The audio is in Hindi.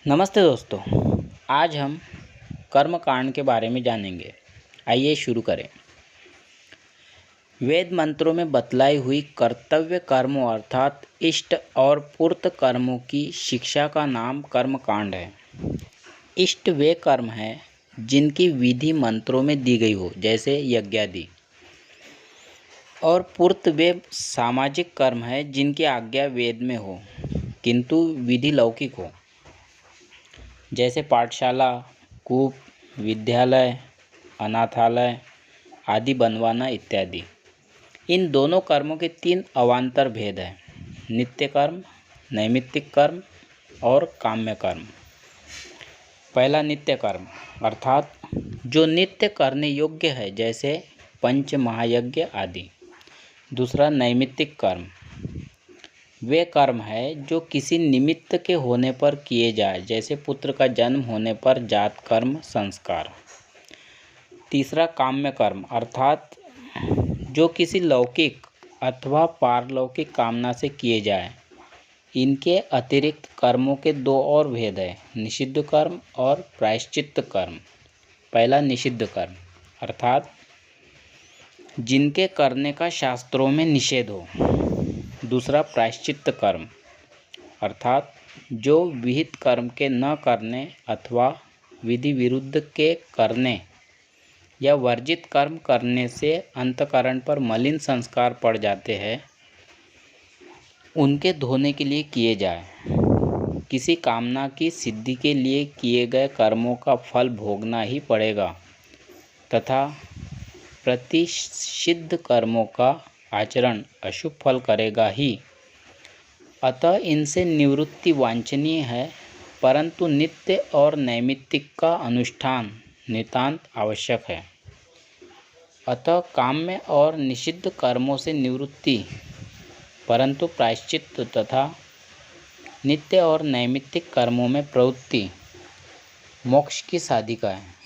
नमस्ते दोस्तों। आज हम कर्म कांड के बारे में जानेंगे। आइए शुरू करें। वेद मंत्रों में बतलाई हुई कर्तव्य कर्मों अर्थात इष्ट और पूर्त कर्मों की शिक्षा का नाम कर्म कांड है। इष्ट वे कर्म हैं जिनकी विधि मंत्रों में दी गई हो, जैसे यज्ञादि, और पूर्त वे सामाजिक कर्म हैं जिनकी आज्ञा वेद में हो किंतु विधि लौकिक हो, जैसे पाठशाला, कूप, विद्यालय, अनाथालय आदि बनवाना इत्यादि। इन दोनों कर्मों के तीन अवान्तर भेद हैं: नित्य कर्म, नैमित्तिक कर्म और काम्य कर्म। पहला नित्य कर्म अर्थात जो नित्य करने योग्य है, जैसे पंच महायज्ञ आदि। दूसरा नैमित्तिक कर्म वे कर्म है जो किसी निमित्त के होने पर किए जाए, जैसे पुत्र का जन्म होने पर जात कर्म संस्कार। तीसरा काम्य कर्म अर्थात जो किसी लौकिक अथवा पारलौकिक कामना से किए जाए। इनके अतिरिक्त कर्मों के दो और भेद हैं: निषिद्ध कर्म और प्रायश्चित्त कर्म। पहला निषिद्ध कर्म अर्थात जिनके करने का शास्त्रों में निषेध हो। दूसरा प्रायश्चित्त कर्म अर्थात जो विहित कर्म के न करने अथवा विधि विरुद्ध के करने या वर्जित कर्म करने से अंतःकरण पर मलिन संस्कार पड़ जाते हैं, उनके धोने के लिए किए जाए। किसी कामना की सिद्धि के लिए किए गए कर्मों का फल भोगना ही पड़ेगा तथा प्रतिषिद्ध कर्मों का आचरण अशुभ फल करेगा ही। अतः इनसे निवृत्ति वांछनीय है, परंतु नित्य और नैमित्तिक का अनुष्ठान नितांत आवश्यक है। अतः काम्य और निषिद्ध कर्मों से निवृत्ति, परंतु प्रायश्चित्त तथा नित्य और नैमित्तिक कर्मों में प्रवृत्ति मोक्ष की साधिका है।